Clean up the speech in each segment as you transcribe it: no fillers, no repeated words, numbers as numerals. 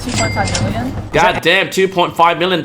2.5 million. God damn, $2.5 million.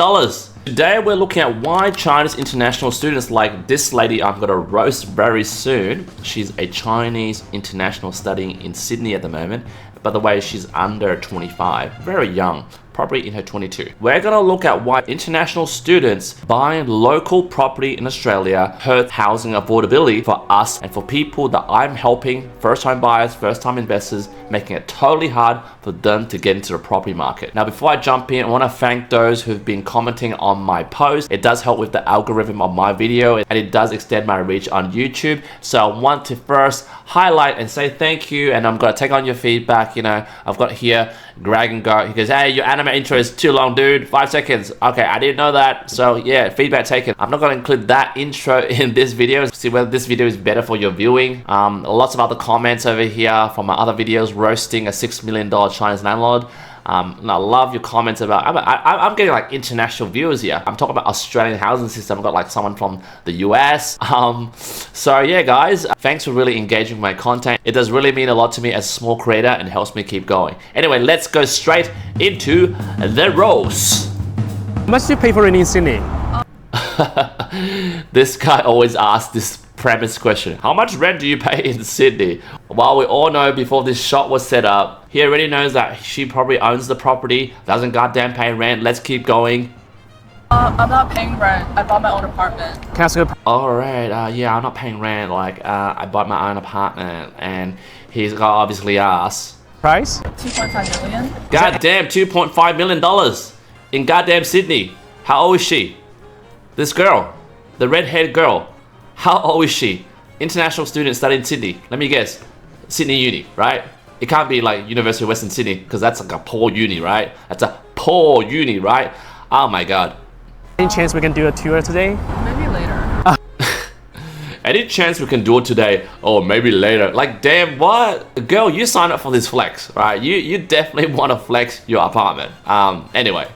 Today we're looking at why China's international students like this lady I'm gonna roast very soon. She's a Chinese international studying in Sydney at the moment. By the way, she's under 25, very young, probably in her 22. We're gonna look at why international students buying local property in Australia hurts housing affordability for us and for people that I'm helping, first-time buyers, first-time investors, making it totally hard for them to get into the property market. Now, before I jump in, I wanna thank those who've been commenting on my post. It does help with the algorithm of my video and it does extend my reach on YouTube. So I want to first highlight and say thank you, and I'm gonna take on your feedback. You know, I've got here Greg and Go. He goes, hey, your anime intro is too long, dude. 5 seconds. Okay, I didn't know that. So yeah, feedback taken. I'm not going to include that intro in this video. See whether this video is better for your viewing. Lots of other comments over here from my other videos roasting a $6 million Chinese landlord. And I love your comments about, I'm getting like international viewers here. I'm talking about Australian housing system. I've got like someone from the US. So yeah, guys, thanks for really engaging with my content. It does really mean a lot to me as a small creator and helps me keep going. Anyway, let's go straight into the roast. How much do you pay for rent in Sydney? This guy always asks this premise question. How much rent do you pay in Sydney? While we all know before this shop was set up, he already knows that she probably owns the property, doesn't goddamn pay rent. Let's keep going. I'm not paying rent. I bought my own apartment. Can I ask you a Alright, yeah, I'm not paying rent. Like, I bought my own apartment and he's got obviously asked. price? 2.5 million. Goddamn, $2.5 million in goddamn Sydney. How old is she? This girl, the red-haired girl. How old is she? International student studying in Sydney. Let me guess. Sydney Uni, right? It can't be like University of Western Sydney because that's like a poor uni, right? That's a poor uni, right? Oh my god. Any chance we can do a tour today? Maybe later. Any chance we can do it today? Or maybe later. Like, damn, what? Girl, you signed up for this flex, right? You definitely want to flex your apartment. Anyway.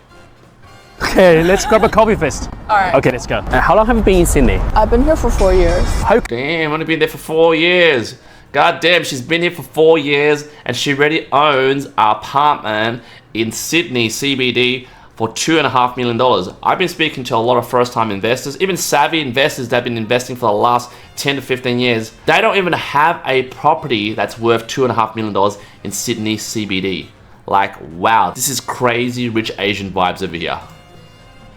Okay, let's grab a coffee first. Alright. Okay, let's go. How long have you been in Sydney? I've been here for 4 years. Damn, only been there for 4 years. God damn, she's been here for 4 years and she already owns an apartment in Sydney CBD for $2.5 million. I've been speaking to a lot of first-time investors, even savvy investors that have been investing for the last 10 to 15 years. They don't even have a property that's worth $2.5 million in Sydney CBD. Like, wow, this is crazy rich Asian vibes over here.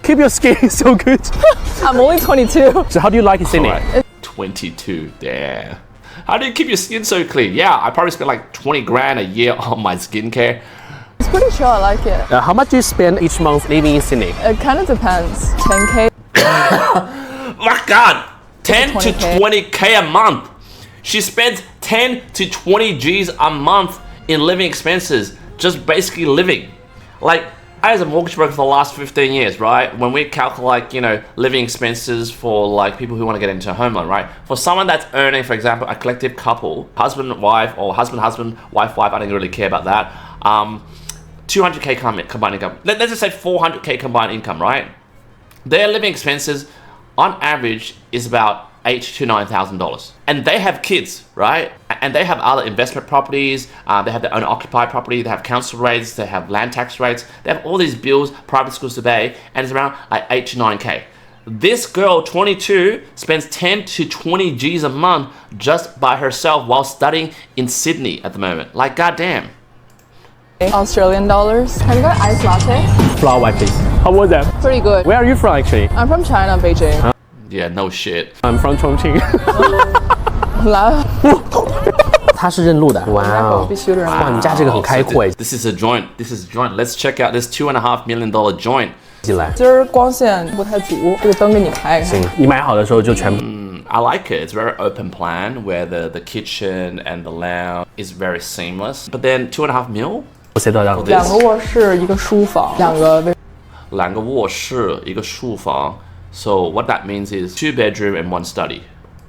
Keep your skin so good. I'm only 22. So how do you like it, Sydney? Right. 22, damn. How do you keep your skin so clean? Yeah, I probably spend like 20 grand a year on my skincare. It's pretty chill. I like it. How much do you spend each month living in Sydney? It kind of depends. 10K. My god, 10 to 20K. 20K a month. She spends 10 to 20 G's a month in living expenses, just basically living. Like, as a mortgage broker for the last 15 years, right? When we calculate, you know, living expenses for like people who want to get into a home loan, right? For someone that's earning, for example, a collective couple, husband, wife, or husband, wife, I don't really care about that. 200K combined income. Let's just say 400K combined income, right? Their living expenses on average is about $8,000 to $9,000. And they have kids, right? And they have other investment properties, they have their own occupied property, they have council rates, they have land tax rates, they have all these bills, private schools to pay, and it's around like 8 to 9K. This girl, 22, spends 10 to 20 G's a month just by herself while studying in Sydney at the moment. Like, goddamn. Australian dollars. Have you got iced latte? Flower white, please. How was that? Pretty good. Where are you from, actually? I'm from China, Beijing. Yeah, no shit. I'm from Chongqing. 来，它是认路的。哇，必须的人。哇，你家这个很开阔。 This is a joint. This is a joint. Let's check out this $2.5 million joint. 进来。今儿光线不太足，这个灯给你开开。行，你买好的时候就全部。I like it. It's very open plan where the kitchen and the lounge is very seamless. But then 2.5 mil? 谁都让。 2个卧室，1个书房，2个2个卧室，1个书房。So what that means is 2 bedroom and 1 study.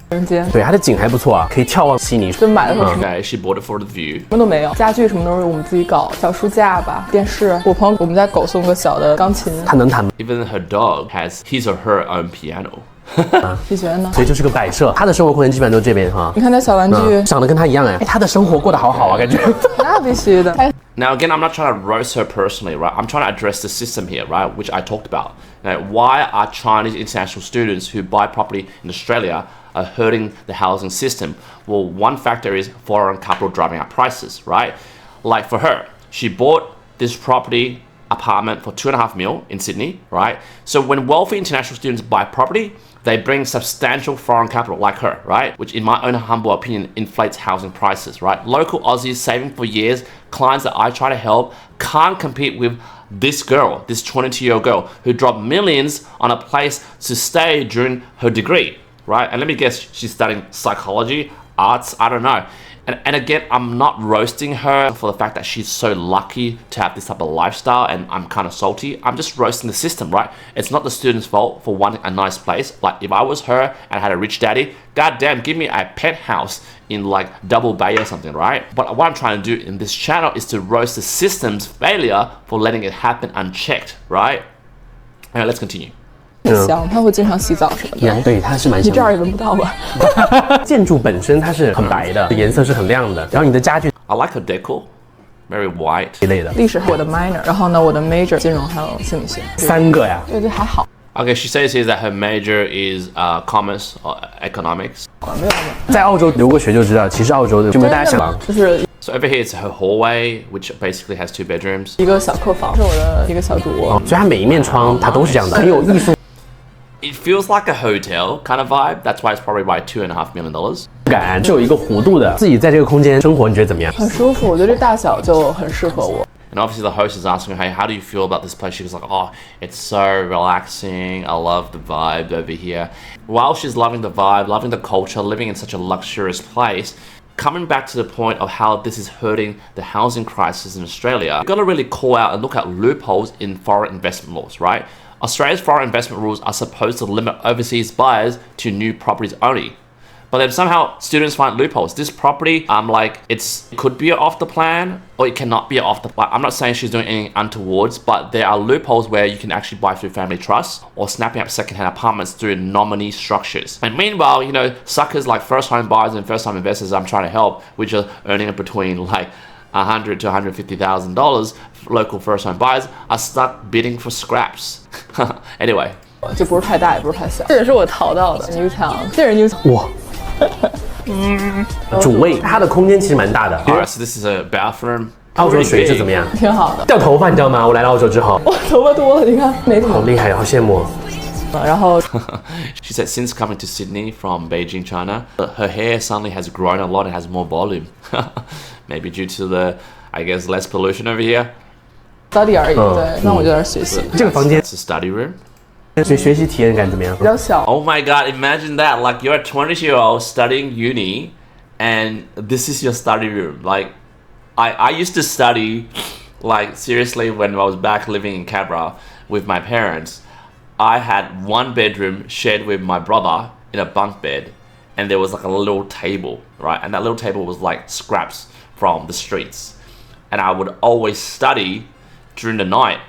人间。对，它的景还不错啊，可以眺望悉尼。就买的时候什 Okay, she bought it for the view. 么都没有，家具什么都是我们自己搞，小书架吧，电视。我朋友我们家狗送个小的钢琴。它能弹吗？ Even her dog has his or her own piano. 你觉得呢？所以就是个摆设，他的生活空间基本上都是这边哈。你看那小玩具，长得跟他一样哎，他的生活过得好好啊，感觉。那必须的。Now, again, I'm not trying to roast her personally, right? I'm trying to address the system here, right? Which I talked about. Why are Chinese international students who buy property in Australia are hurting the housing system? Well, one factor is foreign capital driving up prices, right? Like for her, she bought this property apartment for 2.5 mil in Sydney, right? So when wealthy international students buy property, they bring substantial foreign capital like her, right? Which in my own humble opinion inflates housing prices, right? Local Aussies saving for years, clients that I try to help can't compete with this girl, this 22-year-old girl who dropped millions on a place to stay during her degree, right? And let me guess, she's studying psychology, arts, I don't know. And again, I'm not roasting her for the fact that she's so lucky to have this type of lifestyle and I'm kind of salty. I'm just roasting the system, right? It's not the student's fault for wanting a nice place. Like if I was her and I had a rich daddy, goddamn, give me a penthouse in like Double Bay or something, right? But what I'm trying to do in this channel is to roast the system's failure for letting it happen unchecked, right? Alright, let's continue. 香，他会经常洗澡什么的。对，它是蛮香你这儿也闻不到吧？建筑本身它是很白的，颜色是很亮的，然后你的家具 I like her decor, very white. 一类的，历史是我的 minor， 然后呢，我的 major 金融还有心理学。 3个呀。对，还好。 Okay, she says here that her major is commerce or economics. 没有在澳洲留过学就知道，其实澳洲的就没有大家想，就是 So over here it's her hallway, which basically has 2 bedrooms. 一个小客房，是我的一个小主卧。所以它每一面窗它都是这样的，很有艺术 It feels like a hotel kind of vibe. That's why it's probably by $2.5 million. 感，是有一个弧度的。自己在这个空间生活，你觉得怎么样？很舒服，我觉得这大小就很适合我。 And obviously the host is asking her, hey, how do you feel about this place? She was like, oh, it's so relaxing. I love the vibe over here. While she's loving the vibe, loving the culture, living in such a luxurious place, coming back to the point of how this is hurting the housing crisis in Australia, you've got to really call out and look at loopholes in foreign investment laws, right? Australia's foreign investment rules are supposed to limit overseas buyers to new properties only. But then somehow students find loopholes. This property, it could be off the plan or it cannot be off the plan. I'm not saying she's doing anything untowards, but there are loopholes where you can actually buy through family trust or snapping up secondhand apartments through nominee structures. And meanwhile, you know, suckers like first home buyers and first time investors I'm trying to help, which are earning between like $100,000 to $150,000, local first home buyers are stuck bidding for scraps. Anyway. 就不是太大，也不是太小，这也是我淘到的 Newtown， 这是 Newtown。 哇，主卫它的空间其实蛮大的。 Alright, so this is a bathroom. 澳洲水质怎么样？挺好的。掉头发你知道吗？我来了澳洲之后，我头发多了，你看没怎么。好厉害，好羡慕。然后 She said since coming to Sydney from Beijing, China, her hair suddenly has grown a lot and has more volume. Maybe due to the, I guess, less pollution over here. study 而已，对，那我就在学习。这个房间 It's a study room. 学习体验感怎么样？比较小。 Oh my god, imagine that. Like you're a 22-year-old studying uni and this is your study room. Like I used to study like seriously when I was back living in Canberra with my parents. I had 1 bedroom shared with my brother in a bunk bed and there was like a little table, right? And that little table was like scraps from the streets. And I would always study during the night.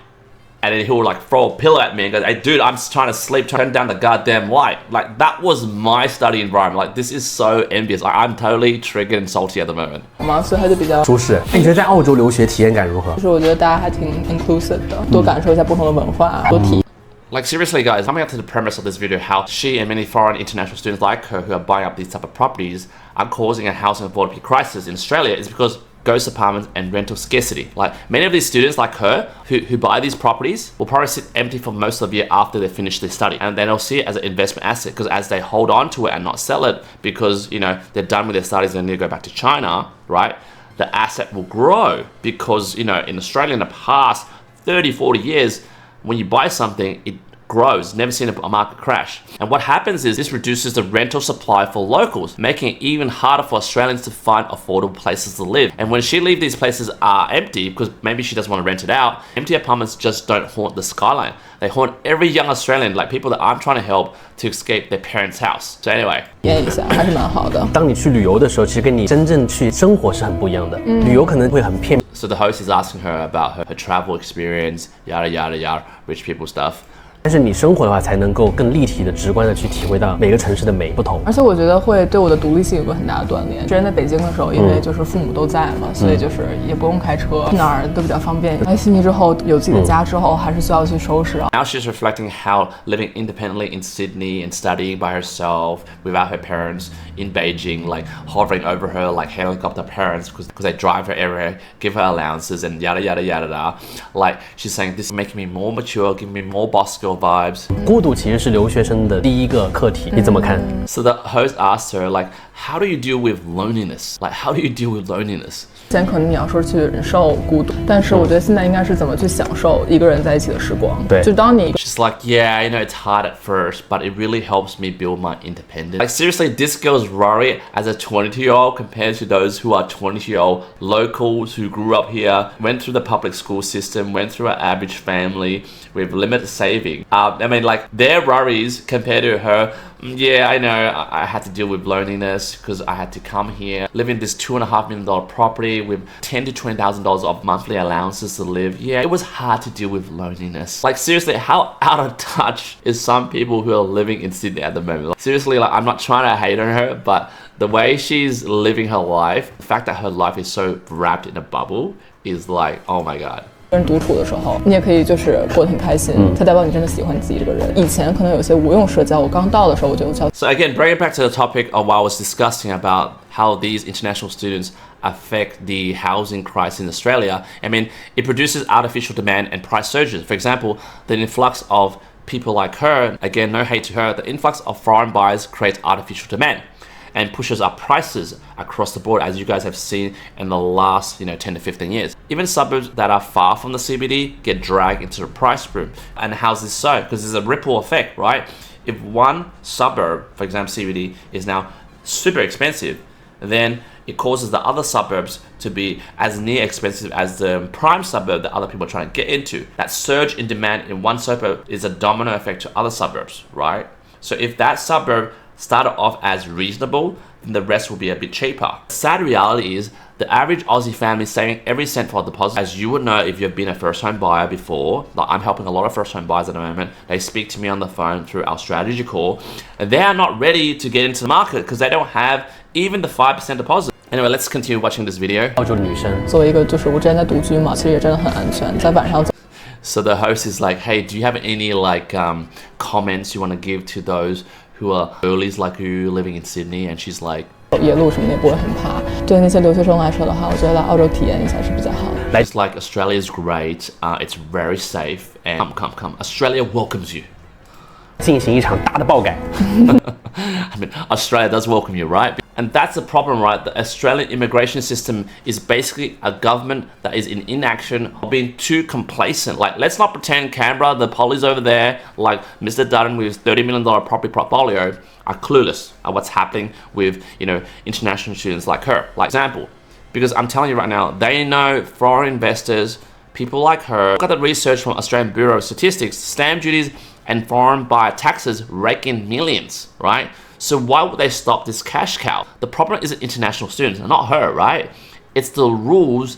And then he would like throw a pillow at me and go, hey dude, I'm just trying to sleep, turn down the goddamn light. Like that was my study environment. Like this is so envious. Like, I'm totally triggered and salty at the moment. 所以它就比较舒适。你觉得在澳洲留学体验感如何？就是我觉得大家还挺 inclusive 的，多感受一下不同的文化，多体验。 Like seriously guys, coming up to the premise of this video, how she and many foreign international students like her who are buying up these type of properties are causing a housing affordability crisis in Australia is because ghost apartments and rental scarcity. Like many of these students like her who buy these properties will probably sit empty for most of the year after they finish their study, and then they'll see it as an investment asset because as they hold on to it and not sell it because you know they're done with their studies and they need to go back to China, right? The asset will grow because you know in Australia in the past 30-40 years when you buy something it grows, never seen a market crash. And what happens is this reduces the rental supply for locals, making it even harder for Australians to find affordable places to live. And when she leaves these places are empty, because maybe she doesn't want to rent it out, empty apartments just don't haunt the skyline. They haunt every young Australian, like people that I'm trying to help to escape their parents' house. So anyway. 体验一下还是蛮好的。当你去旅游的时候，其实跟你真正去生活是很不一样的。旅游可能会很片面。 So the host is asking her about her travel experience, yada yada yada, rich people stuff. 但是你生活的话，才能够更立体的、直观的去体会到每个城市的美不同。而且我觉得会对我的独立性有个很大的锻炼。之前在北京的时候，因为就是父母都在嘛，所以就是也不用开车，去哪儿都比较方便。来悉尼之后，有自己的家之后，还是需要去收拾。Now she's reflecting how living independently in Sydney and studying by herself without her parents in Beijing, like hovering over her like helicopter parents because they drive her everywhere, give her allowances and yada yada yada yada. Like she's saying this is making me more mature, giving me more boss girl vibes. 孤独其实是留学生的第一个课题，你怎么看？ So the host asked her like, how do you deal with loneliness? Like how do you deal with loneliness? 之前可能你要说去忍受孤独，但是我觉得现在应该是怎么去享受一个人在一起的时光。对，就当你 She's like, yeah, I know it's hard at first, but it really helps me build my independence. Like seriously, this girl's worried as a 22-year-old compared to those who are 20-year-old locals who grew up here, went through the public school system, went through an average family with limited saving. I mean, like their worries compared to her. Yeah, I know I had to deal with loneliness because I had to come here, live in this $2.5 million property with $10,000 to $20,000 of monthly allowances to live. Yeah, it was hard to deal with loneliness. Like seriously, how out of touch is some people who are living in Sydney at the moment? Like, seriously, like I'm not trying to hate on her, but the way she's living her life, the fact that her life is so wrapped in a bubble is like, oh my god. 人独处的时候，你也可以就是过得挺开心，它代表你真的喜欢你自己这个人。以前可能有些无用社交，我刚到的时候我就交。So again, bringing it back to the topic of what I was discussing about how these international students affect the housing crisis in Australia. I mean, it produces artificial demand and price surges. For example, the influx of people like her, again, no hate to her, the influx of foreign buyers creates artificial demand and pushes up prices across the board, as you guys have seen in the last 10 to 15 years. Even suburbs that are far from the CBD get dragged into the price boom. And how's this so? Because there's a ripple effect, right? If one suburb, for example CBD, is now super expensive, then it causes the other suburbs to be as near expensive as the prime suburb that other people are trying to get into. That surge in demand in one suburb is a domino effect to other suburbs, right? So if that suburb started off as reasonable, then the rest will be a bit cheaper. The sad reality is the average Aussie family is saving every cent for a deposit. As you would know if you've been a first home buyer before, like I'm helping a lot of first home buyers at the moment. They speak to me on the phone through our strategy call, and they are not ready to get into the market because they don't have even the 5% deposit. Anyway, let's continue watching this video. 澳洲的女生作为一个就是我之前在独居嘛，其实也真的很安全，在晚上走。So the host is like, hey, do you have any comments you want to give to those who are earlies like you living in Sydney? And she's like, 野路什么的也不会很怕。对那些留学生来说的话，我觉得来澳洲体验一下是比较好的。 it's like Australia is great, it's very safe, and come, Australia welcomes you. 进行一场大的爆改。I mean, Australia does welcome you, right? And that's the problem, right? The Australian immigration system is basically a government that is in inaction or being too complacent. Like, let's not pretend Canberra, the pollies over there, like Mr. Dutton with his $30 million property portfolio, are clueless at what's happening with, international students like her. Like, example, because I'm telling you right now, they know foreign investors, people like her. Look at the research from Australian Bureau of Statistics, stamp duties and foreign buyer taxes rake in millions, right? So why would they stop this cash cow? The problem isn't international students, not her, right? It's the rules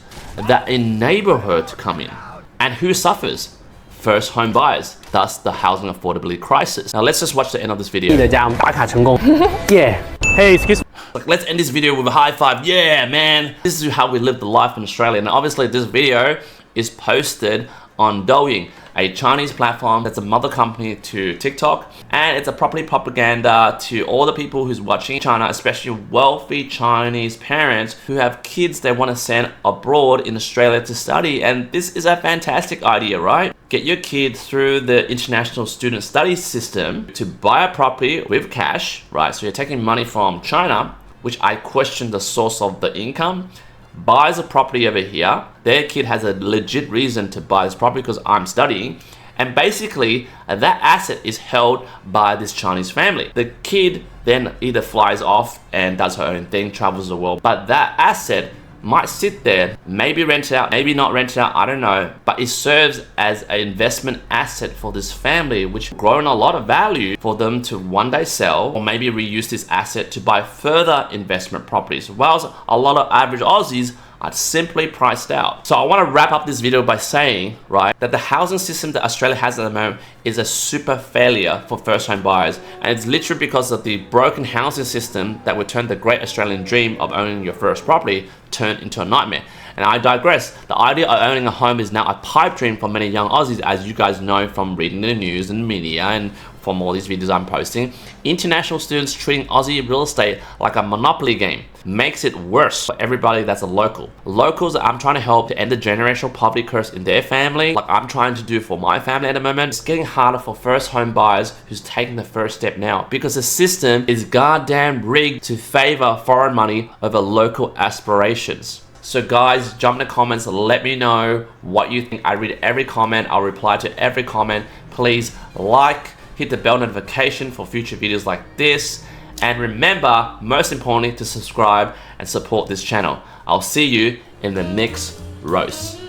that enable her to come in. And who suffers? First home buyers, thus the housing affordability crisis. Now let's just watch the end of this video. 的家，我们打卡成功。Yeah. Hey, excuse me. Like, let's end this video with a high five. Yeah, man. This is how we live the life in Australia. And obviously this video is posted on Douyin, a Chinese platform that's a mother company to TikTok, and it's a property propaganda to all the people who's watching China, especially wealthy Chinese parents who have kids they want to send abroad in Australia to study. And this is a fantastic idea, right? Get your kid through the international student study system to buy a property with cash, right? So you're taking money from China, which I question the source of the income, buys a property over here. Their kid has a legit reason to buy this property because I'm studying. And basically, that asset is held by this Chinese family. The kid then either flies off and does her own thing, travels the world. But that asset might sit there, maybe rent it out, maybe not rent it out, I don't know. But it serves as an investment asset for this family, which grown a lot of value for them to one day sell or maybe reuse this asset to buy further investment properties. Whilst a lot of average Aussies are simply priced out. So I want to wrap up this video by saying, right, that the housing system that Australia has at the moment is a super failure for first home buyers. And it's literally because of the broken housing system that would turn the great Australian dream of owning your first property turned into a nightmare. And I digress. The idea of owning a home is now a pipe dream for many young Aussies, as you guys know from reading the news and media and from all these videos I'm posting. International students treating Aussie real estate like a monopoly game makes it worse for everybody that's a local. Locals that I'm trying to help to end the generational poverty curse in their family, like I'm trying to do for my family at the moment. It's getting harder for first home buyers who's taking the first step now because the system is goddamn rigged to favor foreign money over local aspirations. So guys, jump in the comments, let me know what you think. I read every comment, I'll reply to every comment. Please like, hit the bell notification for future videos like this. And remember, most importantly, to subscribe and support this channel. I'll see you in the next roast.